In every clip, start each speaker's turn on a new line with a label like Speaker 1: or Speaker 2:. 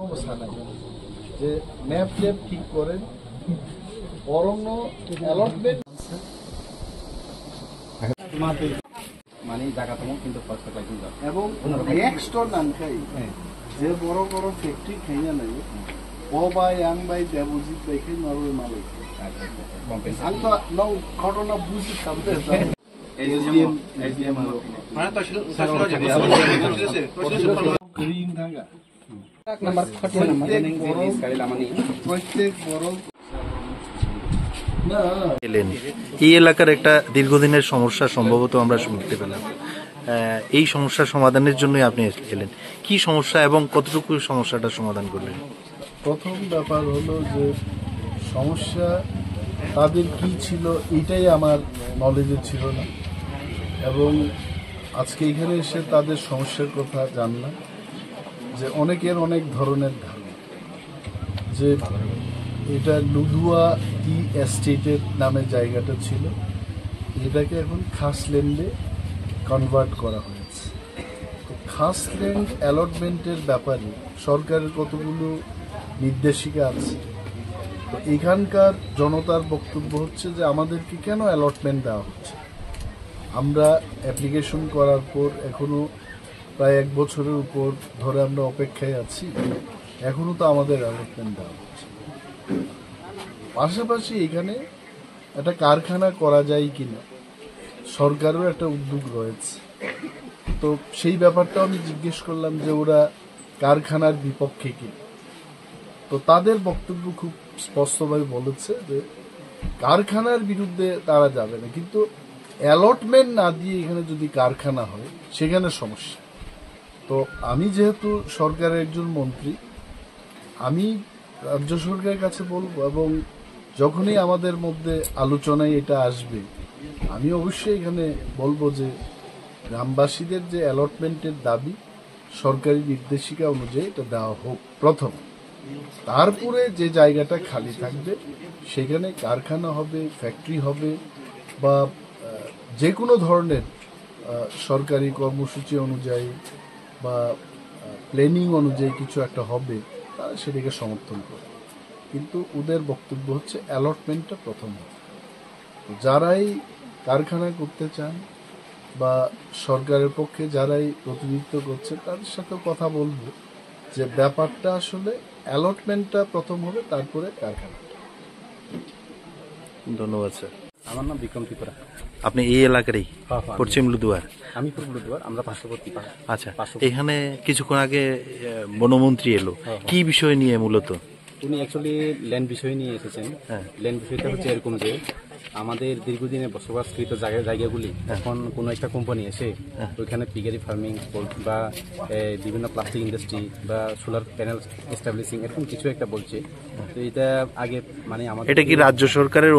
Speaker 1: অবস্থা নাই যে ম্যাপ ট্যাপ ঠিক করেন অরণ্য অ্যালটমেন্ট
Speaker 2: মানে জায়গাটাও কিন্তু খরচ করে কিন্তু
Speaker 1: এবং নেক্সট নানখাই যে বড় বড় ফ্যাক্টরি খাইয়া নাই ও বাই আং বাই দেবজিৎ দেখে নরওয়ে মালিক আমি তো নৌ ঘটনা বুঝি সামনে গ্রিন ঢাকা প্রত্যেক বড়
Speaker 3: এলেন এই এলাকার একটা দীর্ঘদিনের সমস্যা সম্ভবত আমরা শুনতে পেলাম। এই সমস্যার সমাধানের জন্যই আপনি এলেন। কি সমস্যা এবং কতটুকু সমস্যাটা সমাধান করলেন?
Speaker 1: প্রথম ব্যাপার হলো যে সমস্যা তাদের কি ছিল এটাই আমার নলেজে ছিল না, এবং আজকে এখানে এসে তাদের সমস্যার কথা জানলাম যে অনেকের অনেক ধরনের ধারণা যে এটা লুধুয়া টি এস্টেটের নামে জায়গাটা ছিল, এটাকে এখন খাসল্যান্ডে কনভার্ট করা হয়েছে। তো খাসল্যান্ড অ্যালটমেন্টের ব্যাপারে সরকারের কতগুলো নির্দেশিকা আছে। তো এখানকার জনতার বক্তব্য হচ্ছে যে আমাদেরকে কেন অ্যালটমেন্ট দেওয়া হচ্ছে। আমরা অ্যাপ্লিকেশন করার পর এখনও প্রায় 1 বছরের উপর ধরে আমরা অপেক্ষায় আছি, এখনও তো আমাদের অ্যালটমেন্ট দেওয়া হচ্ছে। পাশাপাশি এখানে একটা কারখানা করা যায় কিনা সরকারেরও একটা উদ্যোগ রয়েছে। তো সেই ব্যাপারটাও আমি জিজ্ঞেস করলাম যে ওরা কারখানার বিপক্ষে কিনা। তো তাদের বক্তব্য খুব স্পষ্টভাবে বলেছে যে কারখানার বিরুদ্ধে তারা যাবে না, কিন্তু অ্যালটমেন্ট না দিয়ে এখানে যদি কারখানা হয় সেখানে সমস্যা। তো আমি যেহেতু সরকারের একজন মন্ত্রী, আমি রাজ্য সরকারের কাছে বলবো, এবং যখনই আমাদের মধ্যে আলোচনায় এটা আসবে আমি অবশ্যই এখানে বলবো যে গ্রামবাসীদের যে অ্যালটমেন্টের দাবি সরকারি নির্দেশিকা অনুযায়ী এটা দেওয়া হোক প্রথম। তারপরে যে জায়গাটা খালি থাকবে সেখানে কারখানা হবে, ফ্যাক্টরি হবে, বা যে কোনো ধরনের সরকারি কর্মসূচি অনুযায়ী বা প্ল্যানিং অনুযায়ী কিছু একটা হবে, তারা সেটাকে সমর্থন করে। কিন্তু ওদের বক্তব্য হচ্ছে অ্যালটমেন্টটা প্রথম হবে। যারাই কারখানা করতে চান বা সরকারের পক্ষে যারাই প্রতিনিধিত্ব করছে তাদের সাথে কথা বলবো যে ব্যাপারটা আসলে অ্যালটমেন্টটা প্রথম হবে, তারপরে কারখানা।
Speaker 3: ধন্যবাদ স্যার।
Speaker 2: আমার নাম বিক্রম ত্রিপুরা।
Speaker 3: আপনি এই এলাকারই? পশ্চিম লুধুয়ার।
Speaker 2: আমি পূর্ব লুধুয়ার, আমরা পার্শ্ববর্তী।
Speaker 3: আচ্ছা, এখানে কিছুক্ষণ আগে বনমন্ত্রী এলো, কি বিষয় নিয়ে মূলত?
Speaker 2: উনি অ্যাকচুয়ালি ল্যান্ড বিষয় নিয়ে এসেছেন। ল্যান্ড বিষয়টা হচ্ছে এরকম যে আমাদের দীর্ঘদিনে বসবাসকৃত জায়গাগুলি এখন কোনো একটা কোম্পানি এসে ওইখানে পিগারি ফার্মিং বা বিভিন্ন প্লাস্টিক ইন্ডাস্ট্রি বা সোলার প্যানেল এস্টাবলিশিং এরকম কিছু একটা বলছে। তো এটা আগে মানে আমাদের
Speaker 3: এটা কি রাজ্য সরকারের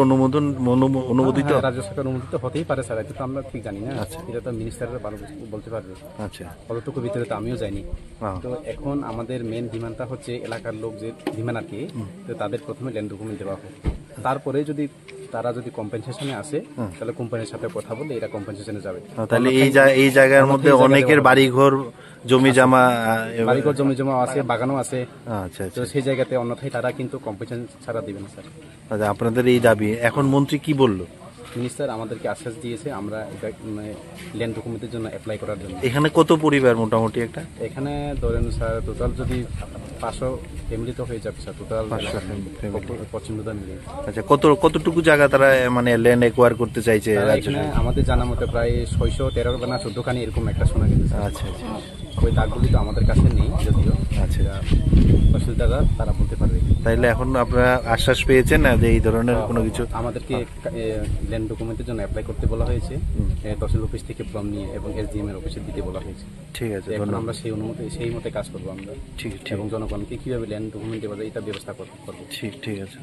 Speaker 3: অনুমোদিত?
Speaker 2: রাজ্য সরকার অনুমোদিত হতেই পারে স্যার, এটা তো আমরা ঠিক জানি না। এটা তো মিনিস্টাররা ভালো বলতে পারবে।
Speaker 3: আচ্ছা,
Speaker 2: অতটুকু ভিতরে তো আমিও যাইনি। তো এখন আমাদের মেন ডিমান্ডটা হচ্ছে এলাকার লোক যে ডিমান্ড আর কি, তো তাদের প্রথমে ল্যান্ড ডকুমেন্ট দেওয়া হোক। তারপরে যদি তারা যদি কম্পেনসেশনে আসে তাহলে কোম্পানির সাথে কথা বলে এরা কম্পেনসেশনে যাবে।
Speaker 3: তাহলে এই জায়গার মধ্যে অনেকের বাড়িঘর জমি জমা
Speaker 2: আছে, বাগানও আছে।
Speaker 3: আচ্ছা,
Speaker 2: তো সেই জায়গাতে অন্যথায় তারা কিন্তু কম্পেনসেশন ছাড়া দিবে না স্যার।
Speaker 3: আচ্ছা, আপনাদের এই দাবি এখন মন্ত্রী কি বললো?
Speaker 2: মিনিস্টার আমাদেরকে আশ্বাস দিয়েছে আমরা ল্যান্ড ডকুমেন্টের জন্য অ্যাপ্লাই করার জন্য।
Speaker 3: এখানে কত পরিবার মোটামুটি? একটা এখানে
Speaker 2: ধরেন স্যার টোটাল যদি 500 ফ্যামিলি তো হয়ে যাবে স্যার, টোটাল পশ্চিম লুধুয়া মিলে।
Speaker 3: আচ্ছা, কতটুকু জায়গা তারা মানে ল্যান্ড একুয়ার করতে চাইছে?
Speaker 2: এখানে আমাদের জানা মতে প্রায় 613 না 14 খানি এরকম একটা শোনা গেছে।
Speaker 3: আচ্ছা,
Speaker 2: ওই দাগগুলি তো আমাদের কাছে নেই যদিও।
Speaker 3: আচ্ছা,
Speaker 2: তহসিলদাররা তারা বলতে পারবে।
Speaker 3: তাইলে এখন আপনারা আশ্বাস পেয়েছেন না যে এই ধরনের কোনো কিছু?
Speaker 2: আমাদেরকে ল্যান্ড ডকুমেন্টের জন্য অ্যাপ্লাই করতে বলা হয়েছে তহসিল অফিস থেকে ফর্ম নিয়ে, এবং এসডিএম এর অফিসে দিতে বলা হয়েছে।
Speaker 3: ঠিক আছে,
Speaker 2: এখন আমরা সেই মতে কাজ করবো আমরা।
Speaker 3: ঠিক,
Speaker 2: এবং জনগণকে কিভাবে ল্যান্ড ডকুমেন্ট দেওয়া যায় এটা ব্যবস্থা করবো।
Speaker 3: ঠিক আছে।